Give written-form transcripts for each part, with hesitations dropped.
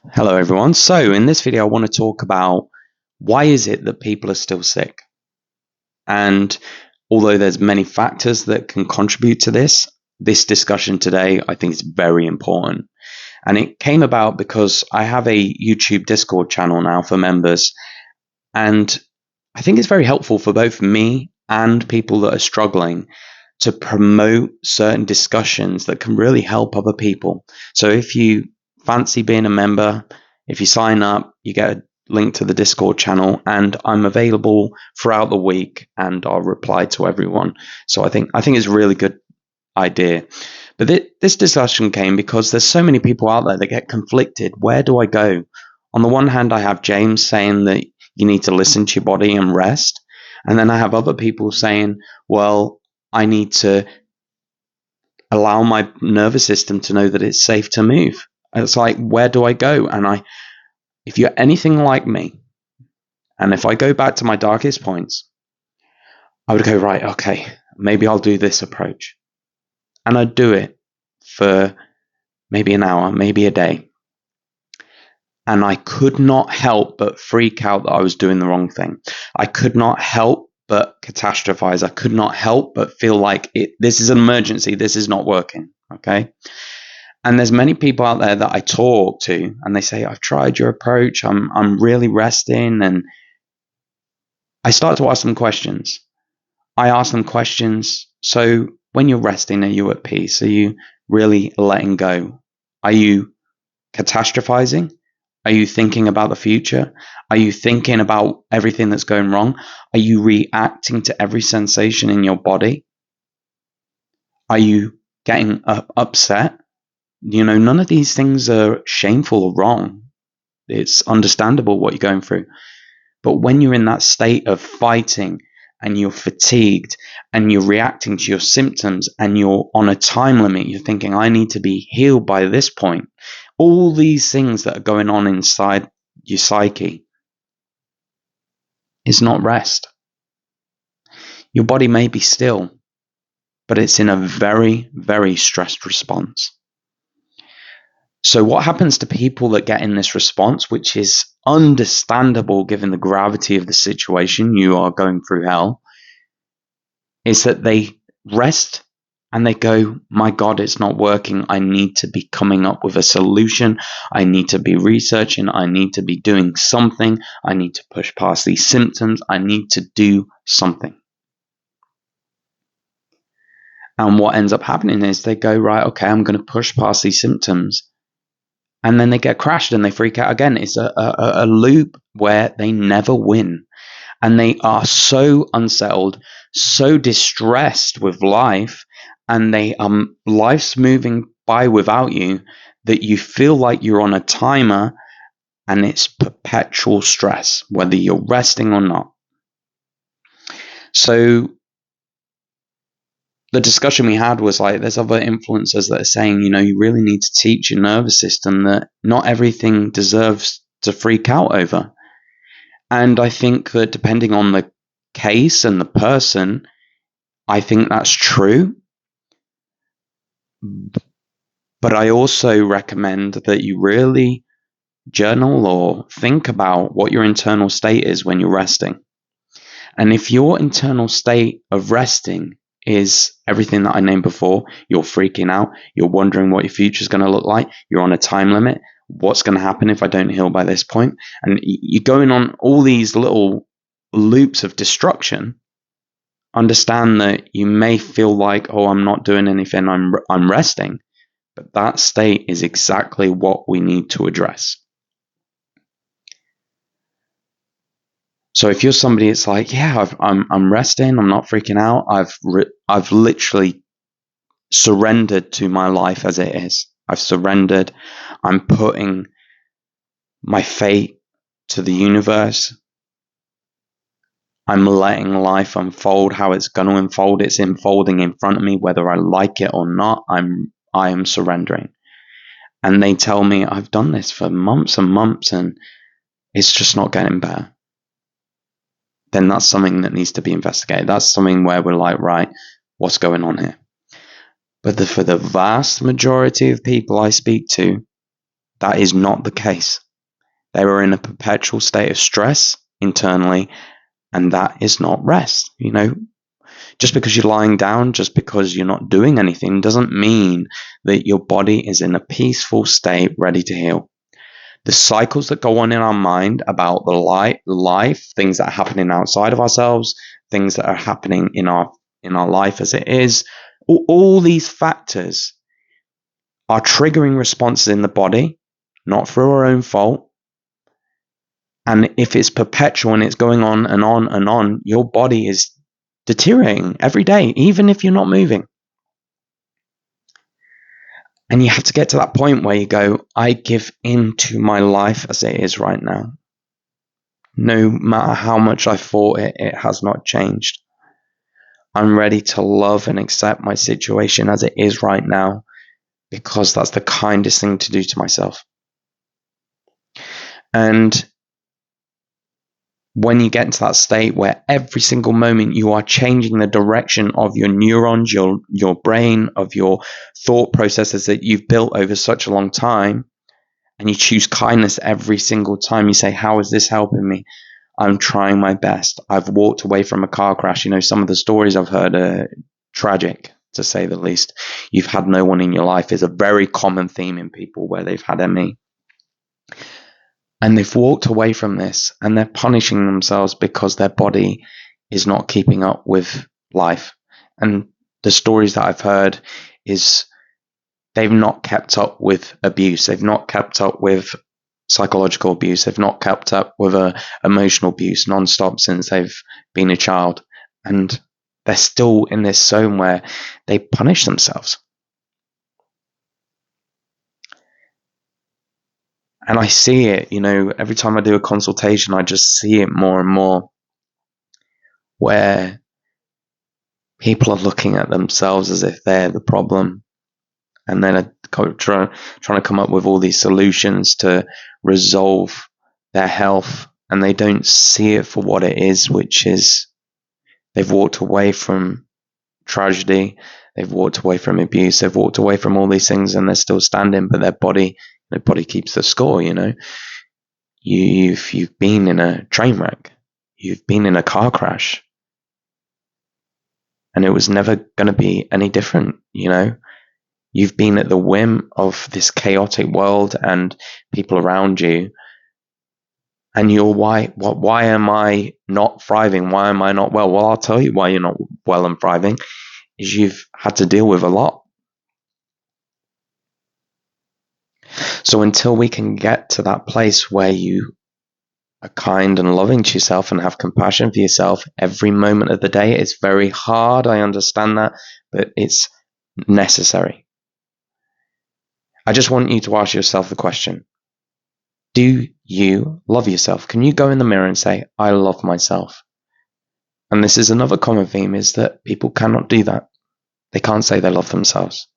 Hello everyone. So in this video I want to talk about why is it that people are still sick? And although there's many factors that can contribute to this discussion today I think is very important. And it came about because I have a YouTube Discord channel now for members, and I think it's very helpful for both me and people that are struggling to promote certain discussions that can really help other people. So if you fancy being a member, if you sign up, you get a link to the Discord channel, and I'm available throughout the week and I'll reply to everyone. So I think it's a really good idea. But this discussion came because there's so many people out there that get conflicted. Where do I go? On the one hand, I have James saying that you need to listen to your body and rest. And then I have other people saying, well, I need to allow my nervous system to know that it's safe to move. It's like, where do I go? And if you're anything like me, and if I go back to my darkest points, I would go, right, okay, maybe I'll do this approach. And I'd do it for maybe an hour, maybe a day. And I could not help but freak out that I was doing the wrong thing. I could not help but catastrophize. I could not help but feel like this is an emergency. This is not working. Okay. And there's many people out there that I talk to and they say, I've tried your approach. I'm really resting. And I start to ask them questions. I ask them questions. So when you're resting, are you at peace? Are you really letting go? Are you catastrophizing? Are you thinking about the future? Are you thinking about everything that's going wrong? Are you reacting to every sensation in your body? Are you getting upset? None of these things are shameful or wrong. It's understandable what you're going through. But when you're in that state of fighting and you're fatigued and you're reacting to your symptoms and you're on a time limit, you're thinking, I need to be healed by this point. All these things that are going on inside your psyche is not rest. Your body may be still, but it's in a very, very stressed response. So what happens to people that get in this response, which is understandable given the gravity of the situation, you are going through hell, is that they rest and they go, my God, it's not working. I need to be coming up with a solution. I need to be researching. I need to be doing something. I need to push past these symptoms. I need to do something. And what ends up happening is they go, right, okay, I'm going to push past these symptoms. And then they get crashed and they freak out again. It's a loop where they never win. And they are so unsettled, so distressed with life, and life's moving by without you, that you feel like you're on a timer and it's perpetual stress, whether you're resting or not. So the discussion we had was like, there's other influencers that are saying, you really need to teach your nervous system that not everything deserves to freak out over. And I think that depending on the case and the person, I think that's true. But I also recommend that you really journal or think about what your internal state is when you're resting. And if your internal state of resting is everything that I named before, you're freaking out, you're wondering what your future is going to look like, you're on a time limit, what's going to happen if I don't heal by this point, and you're going on all these little loops of destruction, understand that you may feel like, oh, I'm not doing anything, I'm resting, but that state is exactly what we need to address. So if you're somebody, it's like, yeah, I'm resting, I'm not freaking out, I've literally surrendered to my life as it is. I've surrendered. I'm putting my fate to the universe. I'm letting life unfold how it's going to unfold. It's unfolding in front of me, whether I like it or not. I am surrendering. And they tell me I've done this for months and months and it's just not getting better. Then that's something that needs to be investigated. That's something where we're like, right, what's going on here? But for the vast majority of people I speak to, That is not the case. They were in a perpetual state of stress internally, and that is not rest. Just because you're lying down, just because you're not doing anything, doesn't mean that your body is in a peaceful state ready to heal. The cycles that go on in our mind about the life, things that are happening outside of ourselves, things that are happening in our life as it is, all these factors are triggering responses in the body, not through our own fault. And if it's perpetual and it's going on and on and on, your body is deteriorating every day, even if you're not moving. And you have to get to that point where you go, I give in to my life as it is right now. No matter how much I fought it, it has not changed. I'm ready to love and accept my situation as it is right now, because that's the kindest thing to do to myself. And when you get into that state where every single moment you are changing the direction of your neurons, your brain, of your thought processes that you've built over such a long time, and you choose kindness every single time, you say, how is this helping me? I'm trying my best. I've walked away from a car crash. Some of the stories I've heard are tragic, to say the least. You've had no one in your life is a very common theme in people where they've had ME. And they've walked away from this, and they're punishing themselves because their body is not keeping up with life. And the stories that I've heard is they've not kept up with abuse. They've not kept up with psychological abuse. They've not kept up with emotional abuse nonstop since they've been a child. And they're still in this zone where they punish themselves. And I see it, every time I do a consultation, I just see it more and more, where people are looking at themselves as if they're the problem, and then trying to come up with all these solutions to resolve their health, and they don't see it for what it is, which is they've walked away from tragedy, they've walked away from abuse, they've walked away from all these things, and they're still standing, but their body keeps the score. You've been in a train wreck, you've been in a car crash, and it was never going to be any different. You've been at the whim of this chaotic world and people around you, and you're why am I not thriving? Why am I not well? Well, I'll tell you why you're not well and thriving, is you've had to deal with a lot. So until we can get to that place where you are kind and loving to yourself and have compassion for yourself every moment of the day, it's very hard, I understand that, but it's necessary. I just want you to ask yourself the question, do you love yourself? Can you go in the mirror and say, I love myself? And this is another common theme, is that people cannot do that. They can't say they love themselves.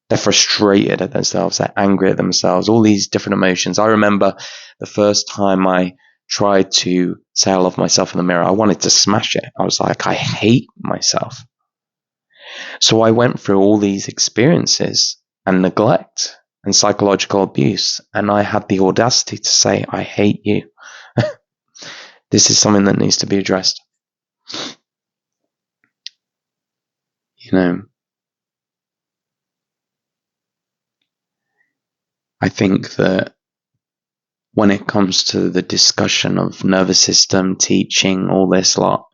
They're frustrated at themselves. They're angry at themselves. All these different emotions. I remember the first time I tried to say I love myself in the mirror, I wanted to smash it. I was like, I hate myself. So I went through all these experiences and neglect and psychological abuse, and I had the audacity to say, I hate you. This is something that needs to be addressed. I think that when it comes to the discussion of nervous system, teaching, all this lot,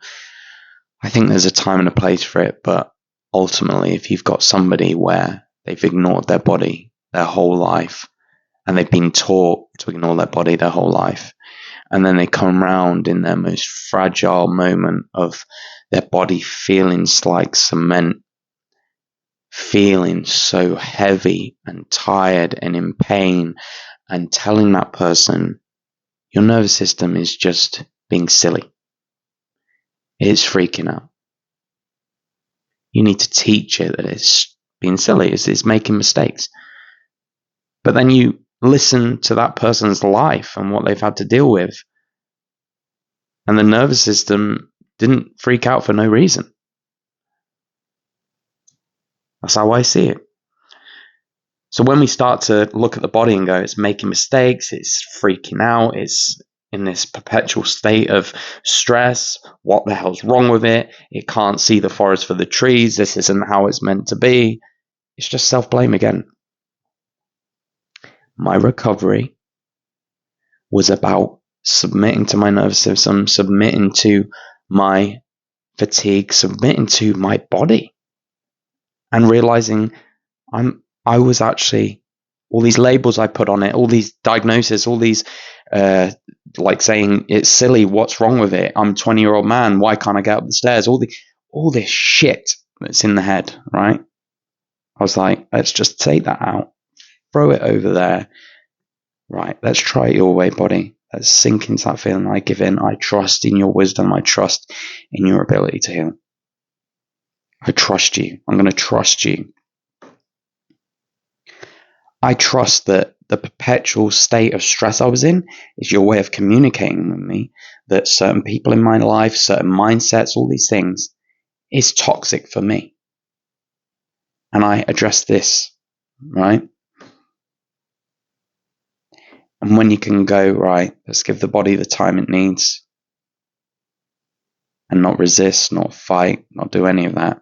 I think there's a time and a place for it. But ultimately, if you've got somebody where they've ignored their body their whole life, and they've been taught to ignore their body their whole life, and then they come round in their most fragile moment of their body feeling like cement, feeling so heavy and tired and in pain, and telling that person, your nervous system is just being silly. It's freaking out. You need to teach it that it's being silly, it's making mistakes. But then you listen to that person's life and what they've had to deal with, and the nervous system didn't freak out for no reason. That's how I see it. So when we start to look at the body and go, it's making mistakes, it's freaking out, it's in this perpetual state of stress, what the hell's wrong with it? It can't see the forest for the trees, this isn't how it's meant to be. It's just self-blame again. My recovery was about submitting to my nervous system, submitting to my fatigue, submitting to my body, and realizing I was actually, all these labels I put on it, all these diagnoses, all these like saying it's silly, what's wrong with it? I'm a 20-year-old man, why can't I get up the stairs? All this shit that's in the head, right? I was like, let's just take that out, throw it over there. Right, let's try it your way, body. Let's sink into that feeling. I give in. I trust in your wisdom. I trust in your ability to heal. I trust you. I'm going to trust you. I trust that the perpetual state of stress I was in is your way of communicating with me that certain people in my life, certain mindsets, all these things is toxic for me. And I address this, right? And when you can go, right, let's give the body the time it needs and not resist, not fight, not do any of that.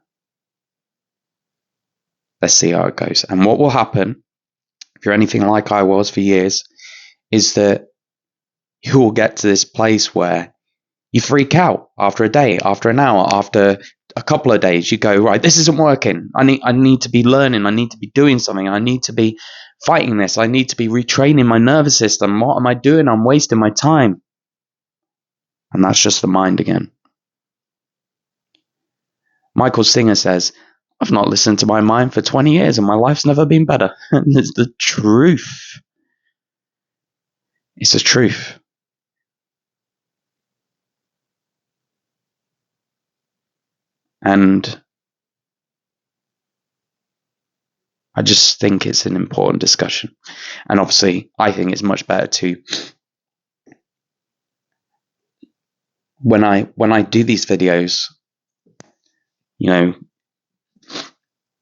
Let's see how it goes. And what will happen, if you're anything like I was for years, is that you will get to this place where you freak out after a day, after an hour, after a couple of days. You go, right, this isn't working. I need to be learning. I need to be doing something. I need to be fighting this. I need to be retraining my nervous system. What am I doing? I'm wasting my time. And that's just the mind again. Michael Singer says, I've not listened to my mind for 20 years and my life's never been better. And it's the truth. It's the truth. And I just think it's an important discussion. And obviously, I think it's much better to, when I do these videos, you know,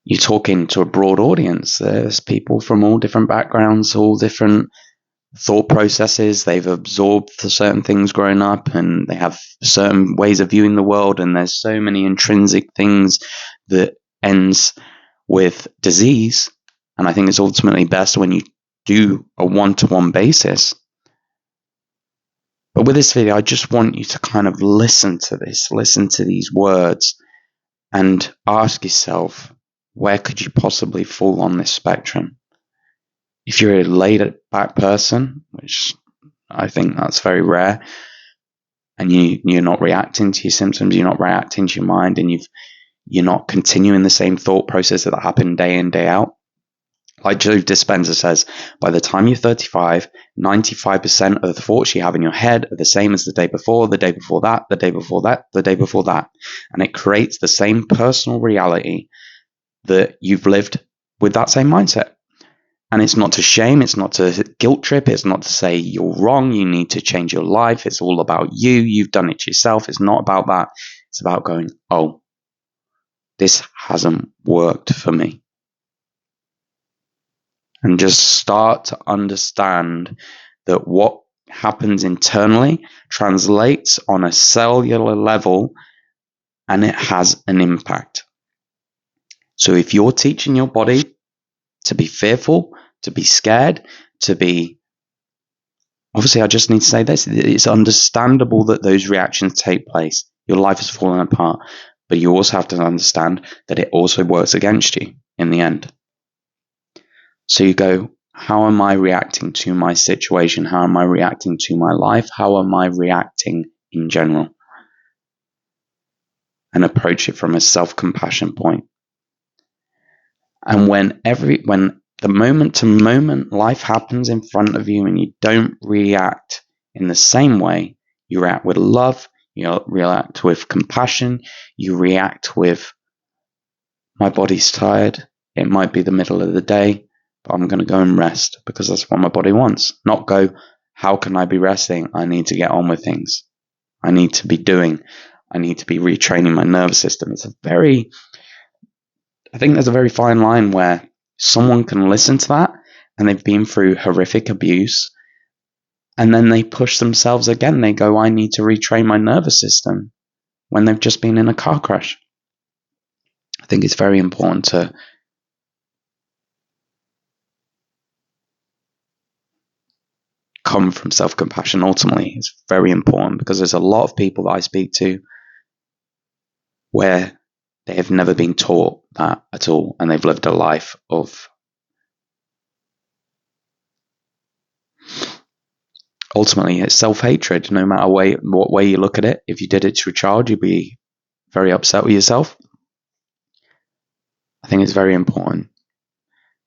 you're talking to a broad audience. There's people from all different backgrounds, all different thought processes. They've absorbed certain things growing up and they have certain ways of viewing the world. And there's so many intrinsic things that ends with disease. And I think it's ultimately best when you do a one-to-one basis. But with this video, I just want you to kind of listen to this, listen to these words and ask yourself, where could you possibly fall on this spectrum? If you're a laid back person, which I think that's very rare, and you're not reacting to your symptoms, you're not reacting to your mind, and you're not continuing the same thought process that happened day in, day out. Like Joe Dispenza says, by the time you're 35, 95% of the thoughts you have in your head are the same as the day before, the day before that, the day before that, the day before that. And it creates the same personal reality that you've lived with that same mindset. And it's not to shame, it's not to guilt trip, it's not to say you're wrong, you need to change your life, it's all about you, you've done it yourself. It's not about that. It's about going, oh, this hasn't worked for me. And just start to understand that what happens internally translates on a cellular level and it has an impact. So if you're teaching your body to be fearful, to be scared, to be... Obviously, I just need to say this. It's understandable that those reactions take place. Your life is falling apart. But you also have to understand that it also works against you in the end. So you go, how am I reacting to my situation? How am I reacting to my life? How am I reacting in general? And approach it from a self-compassion point. And when the moment to moment life happens in front of you and you don't react in the same way, you react with love, you react with compassion, you react with, my body's tired, it might be the middle of the day, but I'm going to go and rest because that's what my body wants. Not go, how can I be resting? I need to get on with things. I need to be doing. I need to be retraining my nervous system. I think there's a very fine line where someone can listen to that and they've been through horrific abuse, and then they push themselves again. They go, I need to retrain my nervous system, when they've just been in a car crash. I think it's very important to come from self-compassion. Ultimately, it's very important, because there's a lot of people that I speak to where they have never been taught that at all, and they've lived a life of ultimately it's self-hatred, no matter what way you look at it. If you did it to a child, you'd be very upset with yourself. I think it's very important.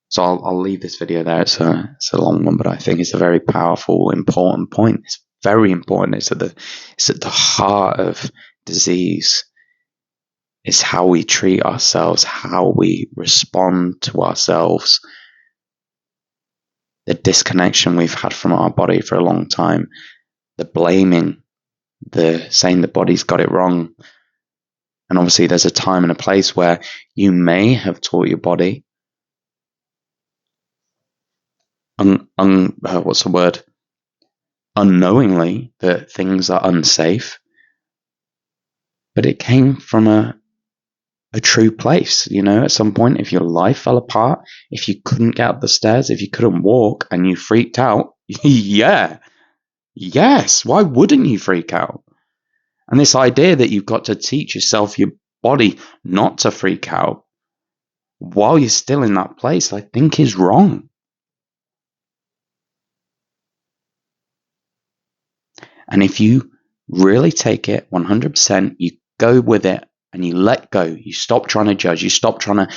So I'll leave this video there. It's a long one, but I think it's a very powerful, important point. It's very important. It's at the heart of disease. It's how we treat ourselves, how we respond to ourselves, the disconnection we've had from our body for a long time, the blaming, the saying the body's got it wrong. And obviously there's a time and a place where you may have taught your body unknowingly that things are unsafe, but it came from a true place. At some point, if your life fell apart, if you couldn't get up the stairs, if you couldn't walk and you freaked out, yes, why wouldn't you freak out? And this idea that you've got to teach yourself, your body, not to freak out while you're still in that place, I think is wrong. And if you really take it 100%, you go with it and you let go. You stop trying to judge. You stop trying to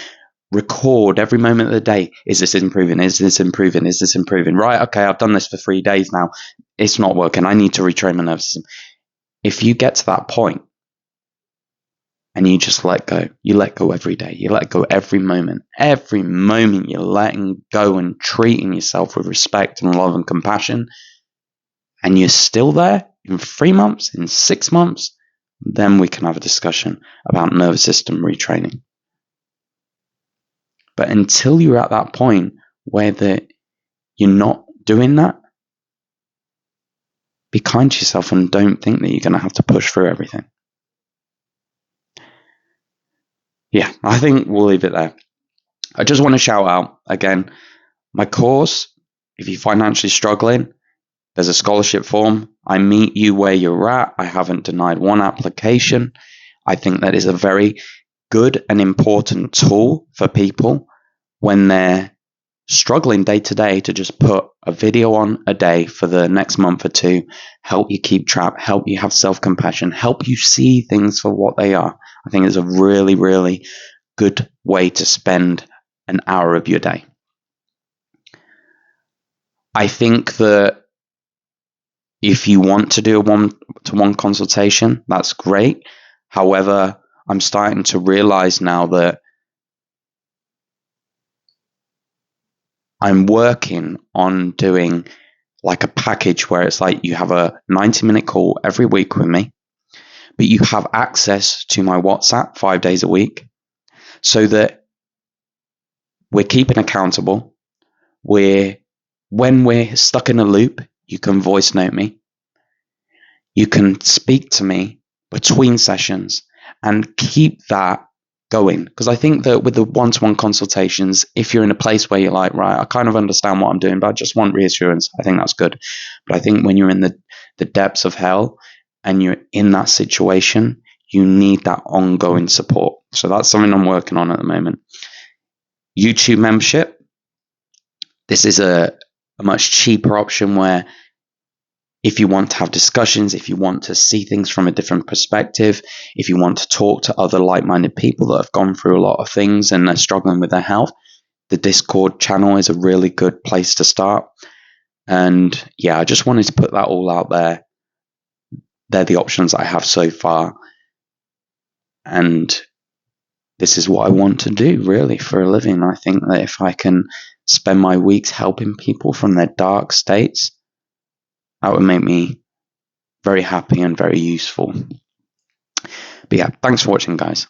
record every moment of the day. Is this improving? Is this improving? Is this improving? Right, okay, I've done this for 3 days now. It's not working. I need to retrain my nervous system. If you get to that point and you just let go, you let go every day. You let go every moment. Every moment you're letting go and treating yourself with respect and love and compassion, and you're still there in 3 months, in 6 months, then we can have a discussion about nervous system retraining. But until you're at that point where you're not doing that, be kind to yourself and don't think that you're going to have to push through everything. Yeah, I think we'll leave it there. I just want to shout out again, my course, if you're financially struggling, there's a scholarship form. I meet you where you're at. I haven't denied one application. I think that is a very good and important tool for people when they're struggling day to day, to just put a video on a day for the next month or two, help you keep track, help you have self-compassion, help you see things for what they are. I think it's a really, really good way to spend an hour of your day. I think that if you want to do a one-to-one consultation, that's great. However, I'm starting to realize now that I'm working on doing like a package where it's like you have a 90-minute call every week with me, but you have access to my WhatsApp 5 days a week, so that we're keeping accountable. When we're stuck in a loop, you can voice note me. You can speak to me between sessions and keep that going. Because I think that with the one-to-one consultations, if you're in a place where you're like, right, I kind of understand what I'm doing, but I just want reassurance, I think that's good. But I think when you're in the depths of hell and you're in that situation, you need that ongoing support. So that's something I'm working on at the moment. YouTube membership. This is a much cheaper option where if you want to have discussions, if you want to see things from a different perspective, if you want to talk to other like-minded people that have gone through a lot of things and are struggling with their health, the Discord channel is a really good place to start. And yeah, I just wanted to put that all out there. They're the options I have so far. And this is what I want to do really for a living. I think that if I can spend my weeks helping people from their dark states, that would make me very happy and very useful. But yeah, thanks for watching, guys.